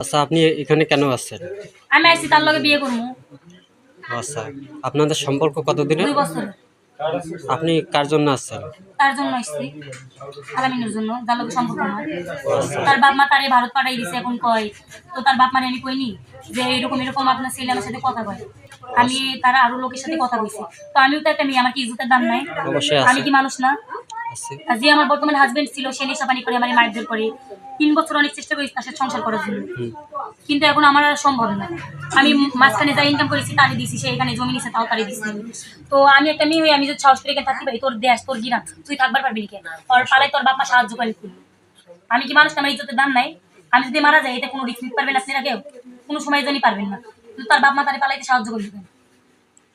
আচ্ছা, আপনি এখানে কেন আসছেন? আমি আইছি তার লগে বিয়ে করবো। আচ্ছা, আপনাদের সম্পর্ক কতদিনের? 2 বছরের। আপনি কার জন্য আসছেন? তার জন্য আসছি, আলামিনের জন্য, যার লগে সম্পর্ক আমার। আচ্ছা, তার বাপ মা তারে ভারত পাঠাই দিছে, এখন কয় তো তার বাপ মারে আমি কইনি যে এরকম এরকম আপনার ছেলে আমার সাথে কথা কয়। আমি তার আরো লোকের সাথে কথা কইছি। তো আমিও তো একটা মেয়ে, আমার কি ইজ্জতের দাম নাই? অবশ্যই আমি আছে। কি মানুষ না? আছে। আর যে আমার বর্তমান হাজবেন্ড ছিল, সে নেশাপানি করে আমার মারধর করে। 3 বছর অনেক চেষ্টা করেছি তার সাথে সংসার করার জন্য, হুম। কিন্তু এখন আমার আর সম্ভব না। আমি মাঝখানে যা ইনকাম করেছি তারে দিছি, সে এখানে জমি নিছে তাও তারে দিছি। তো আমি একটা মেয়ে হয়ে আমি যদি সাহস করে এখানে থাকতে পারি, তোর দেশ তোর গিরাম, তুই থাকবার পারবি কেন? আর পালায় তোর বাপা সাহায্য করে খুব। আমি কি মানুষ, আমার ইজ্জতের দাম নাই? আমি যদি মারা যাই, এটা কোনো রিস্ক নিতে পারবেন আপনারা কেউ? কোনো সময় জানি পারবেন না। কিন্তু তার বাপ মা তারে পালাইতে সাহায্য করে দিবেন।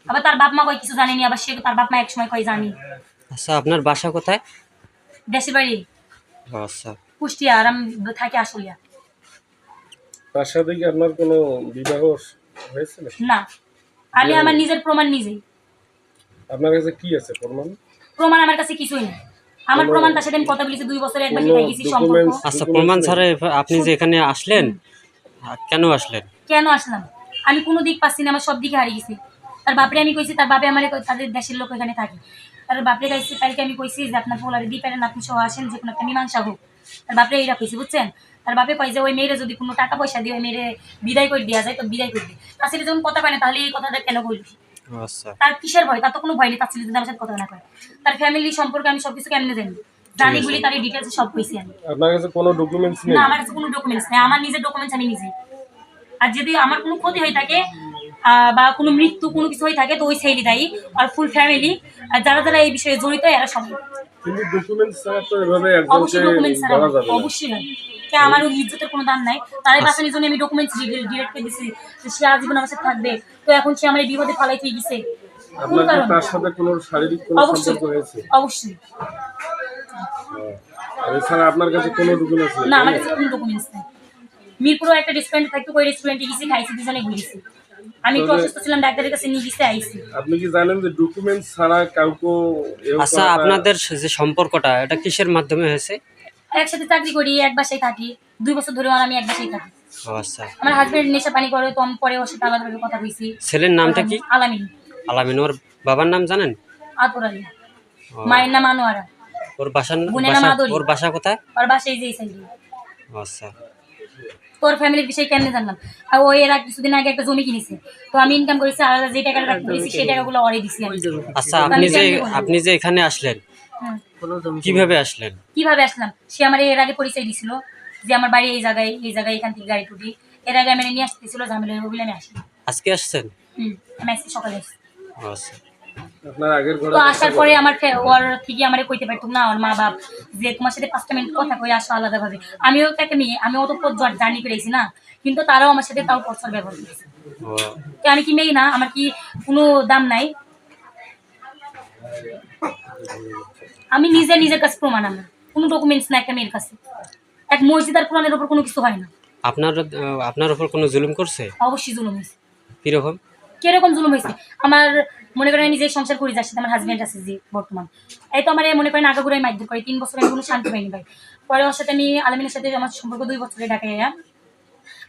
আবার তার বাপ মা কয় কিছু জানেনি, আবার সে তার বাপ মা এক সময় কয় জানি। আচ্ছা, আপনার বাসা কোথায়? দেশের বাড়ি আচ্ছা, কুষ্টিয়া, আর আমি থাকি আশুলিয়া। তার সাথে কি আপনার কোনো বিবাহ হয়েছে না? না, আমি আমার নিজের প্রমাণ নিজেই। আপনার কাছে কি আছে প্রমাণ? প্রমাণ আমার কাছে কিছুই নেই। আমার প্রমাণ তার সাথে আমি কথা বলেছি, 2 বছরে একবার কোনো শিখাই গেছি সম্পর্ক। documents- আচ্ছা, প্রমাণ ছাড়া আপনি যে এখানে আসলেন, কেন আসলেন? কেন আসলাম? আমি কোনো দিক পাচ্ছি না, আমার সব দিকে হারিয়ে গেছি। তার বাপরে আমি কইছি, তার বাপে আমার তাদের দেশের লোক এখানে থাকে। তার বাপরে কাছে কালকে আমি কইছি যে আপনার পোলারে দিয়ে পারেন, আপনি সহ আসেন, যে কোনো একটা মীমাংসা হোক। তার বাপরে এইটা কইছি, বুঝছেন? তার বাপে কয় যে ওই মেয়েরে যদি কোনো টাকা পয়সা দিয়ে ওই মেয়েরে বিদায় করে দেওয়া যায় তো বিদায় করে দিই। তার ছেলে যখন কথা কয় না, তাহলে এই কথাটা কেন বলবি? আচ্ছা, তার কিসের ভয়? তার তো কোনো ভয় নেই, তার ছেলে যদি আমার সাথে কথা না কয়। তার ফ্যামিলি সম্পর্কে আমি সবকিছু কেমনে জানি বলি, তার ডিটেলসে সব কইছি আমি। আপনার কাছে কোনো ডকুমেন্টস নেই? না, আমার কাছে কোনো ডকুমেন্টস নেই, আমার নিজের ডকুমেন্টস আমি নিজেই। আর যদি আমার কোনো ক্ষতি হয়ে থাকে বা কোনো মৃত্যু কোনো কিছু হয়ে থাকে, তো ওই ছেলে দায়ী। আর ফুল ফ্যামিলি যারা যারা এই বিষয়ে জড়িত এরা সবাই। কিন্তু ডকুমেন্টস ছাড়া তো এভাবে একজনকে অবশ্যই ডকুমেন্টস ছাড়া ধরা যাবে না। অবশ্যই হয়। কে আমার ওই ইজ্জতের কোনো দাম নাই? তার বাঁচানোর জন্য আমি ডকুমেন্টস ডিরেক্ট করে দিছি যে সে আজীবন আমার সাথে থাকবে। তো এখন সে আমার এই বিপদে ফালাই দিয়ে গেছে কোন আপনার কি কারণে? তার সাথে কোনো শারীরিক কোনো অবশ্যই সম্পর্ক হয়েছে? অবশ্যই। এছাড়া আপনার কাছে কোনো ডকুমেন্টস নেই? না, আমার কাছে কোনো ডকুমেন্টস নেই। মিরপুরে একটা রেস্টুরেন্টে থাকতো, ওই রেস্টুরেন্টে গেছি, খাইছি, দুজনে ঘুরেছি। আমি একটু অসুস্থ ছিলাম, ডাক্তারের কাছে নিয়ে গেছি, আইছি। আপনি কি জানেন যে ডকুমেন্টস ছাড়া কাউকে আচ্ছা, আপনাদের যে সম্পর্কটা এটা কিসের মাধ্যমে হয়েছে? একসাথে চাকরি করি, এক বাসায় থাকি, 2 বছর ধরে আর আমি এক বাসায় থাকি। ও আচ্ছা, আমার হাজবেন্ড নেশা পানি করে, তো আমি পরে ওর সাথে আলাদাভাবে কথা কইছি। ছেলের নামটা কি? আলামিন। আলামিন। ওর বাবার নাম জানেন? আতর আলী। ও, মায়ের নাম আনোয়ারা। ওর বাসার বোনের নাম আদরি। ওর বাসা কোথায়? ওর বাসায় এই যে এই সাইডে। ও আচ্ছা, তোর ফ্যামিলির বিষয়ে কেমনে জানলাম? আর ও এর কিছুদিন আগে একটা জমি কিনেছে, তো আমি ইনকাম করেছি, আলাদা যে টাকাটা রাখতে পেরেছি সেই টাকাগুলো অরে দিছি আমি। আচ্ছা, তো আমি কেমনে বলবো? আপনি যে এখানে আসলেন, হুম। কিভাবে আসলেন? কিভাবে আসলাম? সে আমার এর আগে পরিচয় দিছিল যে আমার বাড়ি এই জায়গায়, এই জায়গায়, এখান থেকে গাড়ি টুটি। এর আগে আমি নিয়ে আসতেছিল, ঝামেলা হয়ে বলে আমি আসি। আজকে আসছেন? আমি আসছি সকালে আসছি। ও আচ্ছা, আপনার আগের ঘরে তো আসার পরে আমার ওর থেকে আমার কইতে পারতাম না, ওর মা বাপ যে তোমার সাথে 5টা মিনিট কথা কই আসো আলাদাভাবে। আমিও তো একটা মেয়ে, আমি অত পথ জার্নি করেছি না, কিন্তু তারাও আমার সাথে তাও পছন্দ ব্যবহার করেছে। ও তো আমি কি মেয়ে না? আমার কি কোনো দাম নাই? আমি নিজের কাছে প্রমাণ, আমার কোনো ডকুমেন্টস না একটা মেয়ের কাছে। এক মসজিদ আর কোরআনের উপর কোনো কিছু হয় না। আপনার উপর কোনো জুলুম করছে? অবশ্যই জুলুম হয়েছে। কিরকম? কিরকম জুলুম হয়েছে? আমার মনে করেন নিজের সংসার করে যাচ্ছে, আমার হাজবেন্ড আছে যে বর্তমান, এই তো আমার মনে করেন আগাগোড়াই মারধর করে। 3 বছর আমি কোনো শান্তি পাইনি ভাই। পরে ওর সাথে আমি আলামিনের সাথে আমার সম্পর্ক 2 বছরে ঢাকায়।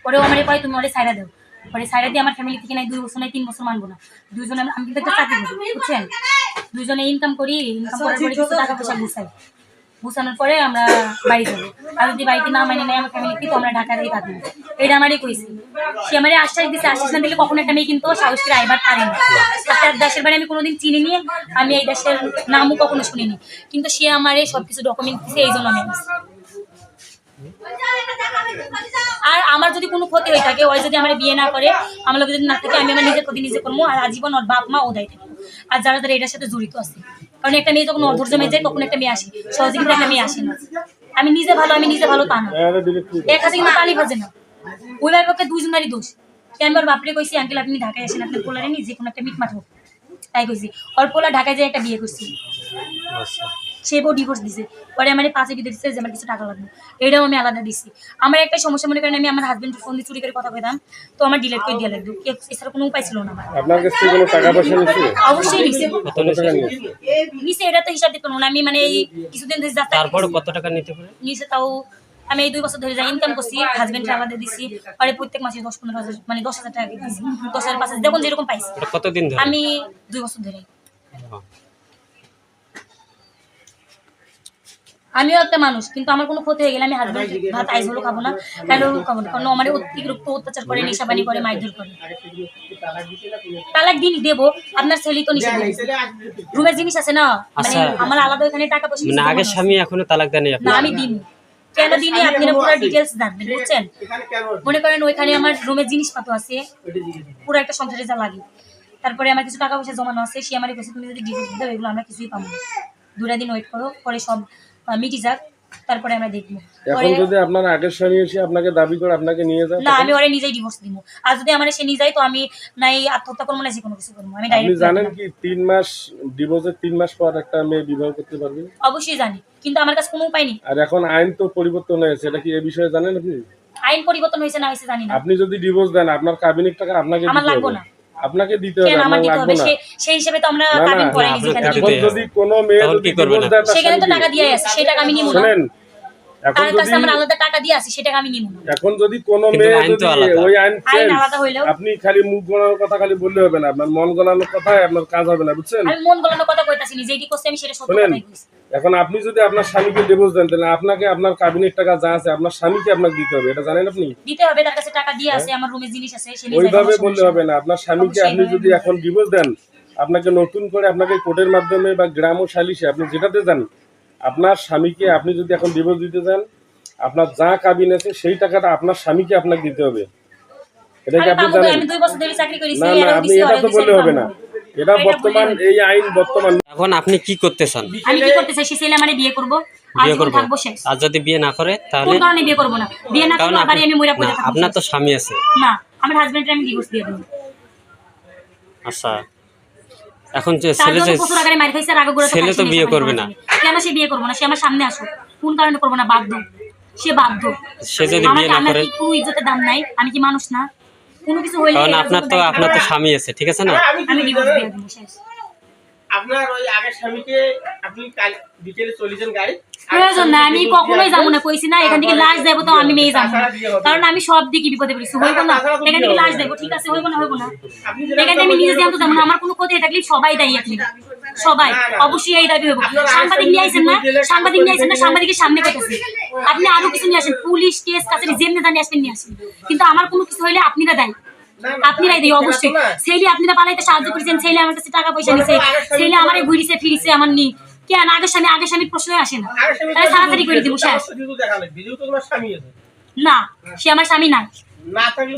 পরে আমার কয় তুমি ওরে সাইরা দাও। পরে সাইরা দিয়ে আমার ফ্যামিলি থেকে নাই 2 বছর নাই 3 বছর মানবো না। দুইজনে আমি কিন্তু একটা চাকরি করি, বুঝছেন? দুইজনে ইনকাম করি, ইনকাম করার পরে কিছু টাকা পয়সা গুছাই। গুছানোর পরে আমরা বাড়ি যাবো। আর যদি বাড়িতে না মানে নেয় আমার ফ্যামিলিতে, তো আমরা ঢাকাতেই থাকবো। এটা আমারই কইছি। সে আমারে আশ্বাস দিচ্ছে, আশ্বাস না দিলে কখনো একটা মেয়ে কিন্তু সাহস করে আইবার পারে না। তার দেশের বাড়ি আমি কোনোদিন চিনি নি, আমি এই দেশের নামও কখনো শুনিনি, কিন্তু সে আমারে সবকিছু ডকুমেন্ট দিচ্ছে, এই জন্য আমি আসছি। আর আমার যদি কোনো ক্ষতি হয়ে থাকে, ওই যদি আমার বিয়ে না করে, আমার লোক যদি না থাকে, আমি আমার নিজের ক্ষতি নিজে করবো, আর আজীবন ওর বাপ মা ও দায়ী থাকবো। আর যারা যারা এটার সাথে জড়িত আছে, কারণ একটা মেয়ে যখন অধৈর্য মেয়ে যায়, তখন একটা মেয়ে আসে, সহজে কিন্তু একটা মেয়ে আসে না। আমি নিজে ভালো তা না, এক হাতে কিন্তু তালি ভাজে না। ওই ভাইয়ের পক্ষে 2 জনেরই দোষ। আমি ওর বাপরে কইছি, আঙ্কেল আপনি ঢাকায় আসেন, আপনার পোলারে নি যে কোনো একটা মিটমাট হোক, তাই কইছি। ওর পোলা ঢাকায় যেয়ে একটা বিয়ে করছি, আচ্ছা, সে বউ ডিভোর্স দিছে। পরে আমার 5 বিয়ে দিচ্ছে যে আমার কিছু টাকা লাগবে, এটাও আমি আলাদা দিছি। আমার একটা সমস্যা, মনে করেন আমি আমার হাজবেন্ডের ফোন দিয়ে চুরি করে কথা কইতাম, তো আমার ডিলিট করে দিয়ে লাগবে, এছাড়া কোনো উপায় ছিল না আমার। আপনার কাছে কোনো টাকা পয়সা নিচ্ছে? অবশ্যই নিছে। কত নিছে? নিছে, এটা তো হিসাব দিত না। আমি মানে এই কিছুদিন ধরে যাত্রা তারপরে কত টাকা নিতে পারে? নিছে, তাও আমি এই 2 বছর ধরে যা ইনকাম করছি হাজবেন্ডকে আলাদা দিছি, পরে প্রত্যেক মাসে 10-15 হাজার মানে 10,000 টাকা দিছি, 10,000 5,000 যখন যেরকম পাইছি। এটা কতদিন ধরে? আমি 2 বছর ধরে। ও, আমিও একটা মানুষ, কিন্তু আমার কোনো ক্ষতি হয়ে গেলে আমি হাজবেন্ড ভাত আইস হলো খাবো না, হ্যালো খাবো না, কারণ আমার অতিরিক্ত অত্যাচার করে, নেশাবানি করে, মারধর করে। তালাক দিন দেবো, আপনার ছেলে তো নিষেধ রুমের জিনিস আছে না, মানে আচ্ছা। আমার আলাদা ওখানে টাকা পয়সা মানে আগের স্বামী এখনো তালাক দেয়নি আপনি? না, আমি দিন কেন দিনে আপনি না পুরো ডিটেলস জানবেন, বুঝছেন? মনে করেন ওইখানে আমার রুমের জিনিসপত্র আছে, পুরো একটা সংসারে যা লাগে, তারপরে আমার কিছু টাকা পয়সা জমানো আছে, সে আমার কাছে তুমি যদি ডিটেলস দাও এগুলো আমরা কিছুই পাবো না, 2 দিন ওয়েট করো, পরে সব মিটি যাক, তারপরে আমরা দেখবো। এখন যদি আপনার আগের স্বামী এসে আপনাকে দাবি করে আপনাকে নিয়ে যায়, না, আমি ওরে নিজেই ডিভোর্স দিব। আর যদি আমার সে নিয়ে যায় তো আমি নাই আত্মহত্যা করবো না যে কোনো কিছু করবো, আমি আপনি ডাইরেক্ট। জানেন কি 3 মাস ডিভোর্সের 3 মাস পর একটা মেয়ে বিবাহ করতে পারবে? অবশ্যই জানি, কিন্তু আমার কাছে কোনো উপায় নেই। আর এখন আইন তো পরিবর্তন হয়েছে, এটা কি এই বিষয়ে জানেন আপনি? আইন পরিবর্তন হয়েছে না হয়েছে জানি না, আপনি যদি ডিভোর্স দেন আপনার কাবিনের টাকা আপনাকে আমার দিতে লাগবো হবে। না। আপনাকে দিতে হবে, কেন আমার আমার দিতে লাগবে হবে? না। সেই হিসেবে তো আমরা না, না, কাবিন করে না, নি যেখানে আপনাকে দিতে এখন দিতে হবে। যদি কোনো মেয়ে তখন যদি কি করবেন? ডিভোর্স দেয় তার সেখানে তো স্বামীকে- টাকা দিয়ে আছে, সেই টাকা আমি নিব না। শোনেন, এখন তার কাছে যদি আমার আলাদা টাকা দিয়ে আছে, সেটা আমি নিব না। এখন যদি কোনো কিন্তু মেয়ে আইন তো যদি আলাদা। ওই আইন আইন change, আলাদা হইলেও আপনি খালি মুখ গলানোর কথা খালি বললে হবে না, আপনার মন গলানোর কথায় আপনার কাজ হবে না, বুঝছেন? আমি মন গলানোর কথা কইতাছি নি, যেটি করছি আমি সেটা সত্য শোনেন, কথাই কইছি। এখন আপনি যদি আপনার স্বামীকে ডিভোর্স দেন তাহলে আপনাকে আপনার কাবিনের টাকা যা আছে আপনার স্বামীকে আপনাকে দিতে হবে, এটা জানেন আপনি? দিতে হবে, তার কাছে টাকা দিয়ে আছে, আমার রুমে জিনিস আছে, সে নিয়ে ওইভাবে যাবে, আমার বললে সমস্যা হবে না, আপনার স্বামীকে অবশ্যই আপনি এইভাবে যদি এখন ডিভোর্স দেন আপনাকে নতুন করে আপনাকে কোর্টের মাধ্যমে বা গ্রাম ও সালিশে আপনি যেটাতে যান আপনার স্বামীকে আপনি যদি এখন ডিভোর্স দিতে যান আপনার যা কাবিন আছে সেই টাকাটা আপনার স্বামীকে আপনাকে দিতে হবে, এটা কি আমি আপনি পাবো কই? জানেন? আমি 2 বছর ধরে চাকরি করি, না সেই না, এরও আপনি দিছি, এটা ওরও তো দিছি, বললে আমি হবে না, পাবো। এটা এটা বর্তমান বললে এই আইন বর্তমান। এখন আপনি কি করতে চান? আমি কি করতে চাই? সে ছেলে মানে বিয়ে করবো, আর বিয়ে জীবন করবো? থাকবো শেষ। আর যদি বিয়ে না করে তাহলে? কোন কারণে বিয়ে করবো না? বিয়ে না কারণ করলে আবার আমি মইরা না, পড়ে থাকবো। আপনার তো স্বামী আছে। না, আমার হাজবেন্ডকে আমি ডিভোর্স দিয়ে দেবো। আচ্ছা, এখন যে তার ছেলে যত যে বছর আগে মাইর খাইছে আর আগে করে ছেলে তো বিয়ে করবে না। কেন সে বিয়ে করবো না? সে আমার সামনে আসুক, কোন কারণে করবো না? বাধ্য, সে বাধ্য। সে যদি বিয়ে না আমার করে? কি কোনো ইজ্জতের দাম নাই? আমি কি মানুষ না? কোনো কিছু হইলে কারণ এটার আপনার জন্য তো দায়ী আপনার তো থাকবে। স্বামী আছে, ঠিক আছে না? আমি ডিভোর্স দিয়ে দেবো, শেষ। আপনার ওই আগের স্বামীকে আপনি কাল বিকেলে চলে যান গাড়ি। প্রয়োজন না, আমি কখনোই যাবো না, কইছি না এখান থেকে লাশ দেবো তো আমি মেয়ে যাবো না, কারণ আমি সব দিকে বিপদে পড়েছি। হইব না এখান থেকে লাশ দেবো, ঠিক আছে, হইব না, হইব না। এখানে আমি নিজে জানতো যাবো না, আমার কোনো ক্ষতি থাকলে সবাই দায়ী আপনি, সবাই অবশ্যই এই দাবি হইব। সাংবাদিক নিয়ে আইছেন না, সাংবাদিক নিয়ে আইছেন না, সাংবাদিকের সামনে কইতেছে আপনি আরো কিছু নিয়ে আসেন, পুলিশ কেস কাছারি যেমনি জানি আসবেন নিয়ে আসেন, কিন্তু আমার কোনো কিছু হইলে আপনারা দায়ী, আপনারাই দেয় অবশ্যই। ছেলে আপনারা পালাইতে সাহায্য করেছেন, ছেলে আমার কাছে টাকা পয়সা নিছে, ছেলে আমারে ঘুরিছে ফিরিছে, আমার নি কেন আগের স্বামী প্রশ্নই আসে না, তাহলে তাড়াতাড়ি করে দিব শেষ। না, সে আমার স্বামী না,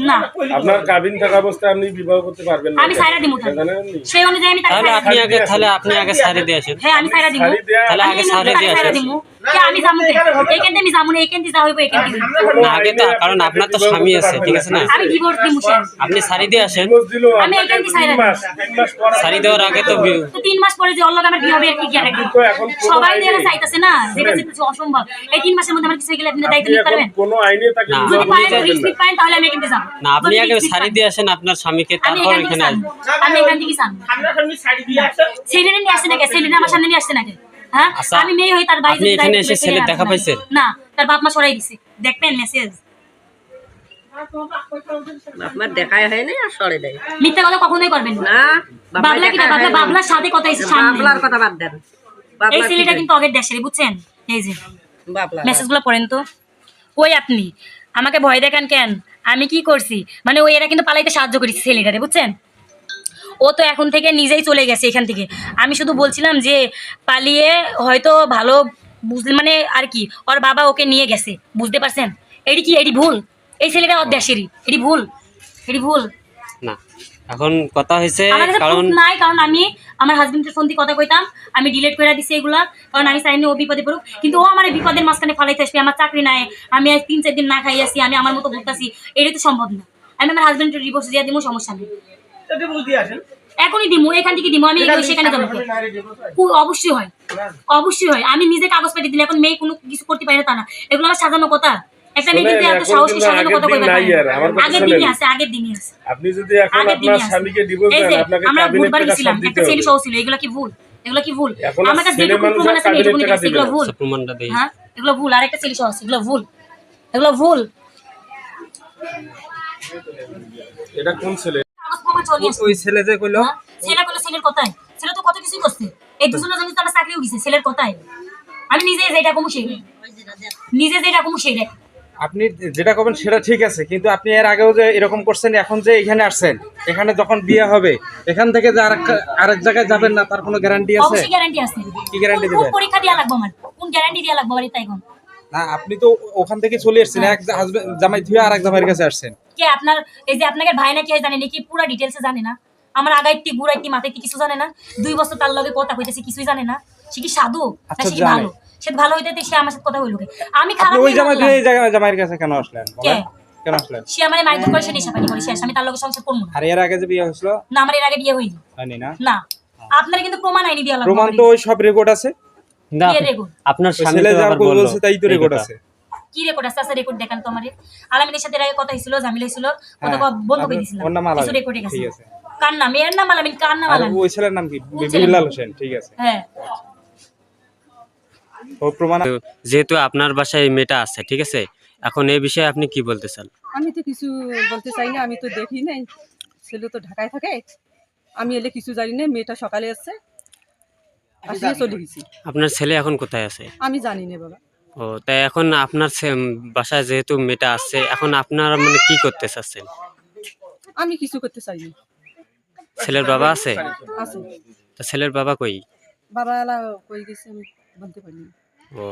না। আপনার কাবিন থাকা অবস্থায় আপনি বিবাহ করতে পারবেন না, আমি সাইরা দিব এটা জানেন আপনি? সেই অনুযায়ী আমি তাকে তাহলে সাইরা আপনি দিব। আগে সারি দিয়ে আসেন। হ্যাঁ, আমি সাইরা দিব, শাড়ি দেয়া- তাহলে আমি আগে এই সারি মুহূর্তে দিয়ে তাকে সাইরা আসেন। দিব। কে আমি যাবো কে? এখানতে আমি যাবো না, এখানতে যা হইব এখানতে দিব। না, আগে তো কারণ আপনার তো স্বামী আছে, ঠিক আছে না? আমি ডিভোর্স দিব শেষ। আপনি সারি দিয়ে আসেন। ডিভোর্স দিলো আমি আপনাকে এখান থেকে সাইরা 3 মাস, 3 মাস পর সারি দেওয়ার আগে তো তো 3 মাস পরে যে অল্লগ আমার বিয়ে হবে এর কি গ্যারান্টি? তো এখন কোনো সবাই আইনে- যেটা চাইতেছে না, যেটা চাইতেছে অসম্ভব। এই 3 মাসের মধ্যে আমার কিছু হয়ে গেলে আপনি দায়িত্ব আপনি নিতে এখন পারবেন? কোনো আইনে তাকে না, বিবাহ যদি আপনি পারেন করতে যাবেন পারবেন রিস্ক পারেন তাহলে আমি এখান থেকে যাবো। না, আপনি যদি আগে রিস্ক সারি পান, দিয়ে আসেন আপনার স্বামীকে, আমি তারপর এখান থেকে এখানে যাবো, আসবেন। আমি এখান থেকে যাবো। আপনার স্বামী শাড়ি দিয়ে আসে। ছেলেরা নিয়ে আসছে নাকি? ছেলেরা আমার সামনে নিয়ে আসছে নাকি? হ্যাঁ, আচ্ছা, আমি মেয়ে হই, তার বাড়ি আপনি যদি এখানে দায়িত্ব এসে করে ছেলের ছেলে দেখা আসবে পাইছেন? না, তার বাপ মা সরাই দিছে, দেখবেন মেসেজ। আপনার দেখাই হয়নি আর সরে দেয় মিথ্যা কথা কখনোই করবেন না। না। বাবলা কি বাবলা? বাবলার সাথে কথা এসে সামনে। বাবলার কথা বাদ দেন। এই বাবলার কি ছেলেটা দেয়? কিন্তু আগের দেশের, বুঝছেন? এই যে বাবলা মেসেজগুলো পড়েন তো। কই আপনি আমাকে ভয় দেখান কেন? আমি কি করছি? মানে ওই এরা কিন্তু পালাইতে সাহায্য করেছে ছেলেটারে, বুঝছেন? ও তো এখন থেকে নিজেই চলে গেছে এখান থেকে। আমি শুধু বলছিলাম যে পালিয়ে হয়তো ভালো বুঝলে, মানে আর কি, ওর বাবা ওকে নিয়ে গেছে, বুঝতে পারছেন? এটি কি, এটি ভুল? এই ছেলেটা ওর দেশেরই, এটি ভুল, এটি ভুল। না, এখন কথা হয়েছে আমার কাছে কারণ proof নাই, কারণ আমি আমার হাজবেন্ডের ফোন দিয়ে কথা কইতাম, আমি ডিলিট করে দিছি এগুলা, কারণ আমি চাইনি ও বিপদে পড়ুক। কিন্তু ও আমার এই বিপদের মাঝখানে ফালাইতে আসবে, আমার চাকরি নাই, আমি আজ 3-4 দিন না খাই আছি, আমি আমার মতো ঘুরতেছি, এটা তো সম্ভব না। আমি আমার হাজবেন্ডের ডিভোর্স দিয়ে দিব, সমস্যা নেই, এটা বুঝতে আসেন। এখনই দিমু, এখান থেকে দিমু, আমি সেখানে যাবো। অবশ্যই হয়, অবশ্যই হয়। আমি নিজে কাগজ পেটে দিলে এখন মেয়ে কোনো কিছু করতে পারি না তা না, এগুলো আমার সাজানো কথা। একটা মেয়ে যদি এত এখন সাহসী কিন্তু সাজানো কথা আগের দিন কইবার নাই আর, আমার কথা আগের শোনেন। দিনই আছে, আগের দিনই আছে, আপনি যদি এখন আগের আপনার দিনই আছে। স্বামীকে ডিভোর্স এই দেন যে আপনাকে আমরা কাবিনের বুধবার টাকা গেছিলাম, সব দিতে একটা ছেলে হবে। সহ ছিল, এগুলো কি ভুল? এগুলো কি ভুল? এখন আমার কাছে ছেলে যেটুকু মানুষ প্রমাণ আছে আমি কাবিনের এটুকুনি টাকা দিয়েছি, দিবে এগুলো না। ভুল। প্রমাণটা দেই। হ্যাঁ, এগুলো ভুল। আর একটা ছেলে সহ আছে, এগুলো ভুল। এগুলো ভুল। এটা কোন ছেলে? কাগজ প্রমাণ চলে আসছে। ওই ছেলে যে কইলো হ্যাঁ? ছেলে করলো ছেলের কথায়, ছেলে তো কত কিছুই করছে, এই দুজনে জানি তো আমার চাকরিও গেছে ছেলের কথায়। আমি নিজে যেটা কমু সেই নিজে যেটা কমু সেই দেখ। আপনি যেটা করবেন সেটা ঠিক আছে, কিন্তু আপনি এর আগেও যে এরকম করছেন, এখন যে এখানে আসছেন, এখানে যখন বিয়ে হবে এখান থেকে যে আরেক জায়গায় যাবেন না তার কোনো গ্যারান্টি আছে? অবশ্যই গ্যারান্টি আছে। কি guarantee কোন দিবেন? পরীক্ষা দেওয়া লাগবে আমার, কোন গ্যারান্টি দেওয়া লাগবে আমার তাই কোন? না, আপনি তো ওখান থেকে চলে এসেছেন, এক হাজবেন্ড জামাই থেকে আরেক জামাইয়ের কাছে আসছেন। কে আপনার এই যে আপনাদের ভাই না কি জানে নাকি পুরো ডিটেইলসে জানে না? আমার আগাইতি বুড়াইতি মাথাইতি কিছু জানে না? 2 বছর তার লগে কথা কইতেছে কিছুই জানে না? সে কি সাধু না আচ্ছা, সে কি জানে। ভালো? সে ভালো হইতে সে আমার সাথে কথা হইলো কে? আমি আপনি খারাপ ওই হয়ে জামাই বললাম। থেকে এই জামাইয়ের কাছে কেন আসলেন কে? বলেন? কেন আসলেন? সে আমারে মাইদুর করে সে নেশাপানি করে শেষ, আমি তার লগে সংসার করব না। আর এর আগে যে বিয়ে হয়েছিল না আমার এর আগে বিয়ে হইনি। হয়নি না? না আপনার কিন্তু প্রমাণ আইনি দেওয়া লাগবে। প্রমাণ তো ওই সব রেকর্ড আছে, না, কে রেকর্ড? আপনার ওই স্বামী ছেলে তো যা আবার বললো বলছে তাই তো এই রেকর্ড কথা। আছে। কি রেকর্ড আছে? আছে রেকর্ড দেখান তো আমারে। আলামিনের সাথে এর আগে কথা হইছিল, জামিল হইছিল, কথা হ্যাঁ, বন্ধ করে আপনার- দিছিলাম। ওর নাম কিছু আলামিন, রেকর্ডে গেছে। ঠিক আছে। কার নাম? এর নাম আলামিন, কার নাম আর আলামিন? ওই ছেলের নাম কি? কোন ছেলের বিল্লাল নাম? হোসেন, ঠিক আছে। হ্যাঁ। ও প্রমাণ তো যেহেতু আপনার বাসায় এই মেয়েটা আছে, ঠিক আছে, এখন এই বিষয়ে আপনি কি বলতে চান? আমি তো কিছু বলতে চাই না, আমি তো দেখি নাই, ছেলে তো ঢাকায় থাকে, আমি এলে কিছু জানি না। মেয়েটা সকালে এসছে, আসলে চলে গেছি, আপনার ছেলে এখন কোথায় আছে? আমি জানি না বাবা। ও, তাই এখন আপনার বাসায় যেহেতু মেয়েটা আছে, এখন আপনারা মানে কি করতে চাচ্ছেন? আমি কিছু করতে চাই না। ছেলের বাবা আছে? আছে তা ছেলের বাবা কই? বাবা এলা কই গেছে আমি বলতে পারি না। ও,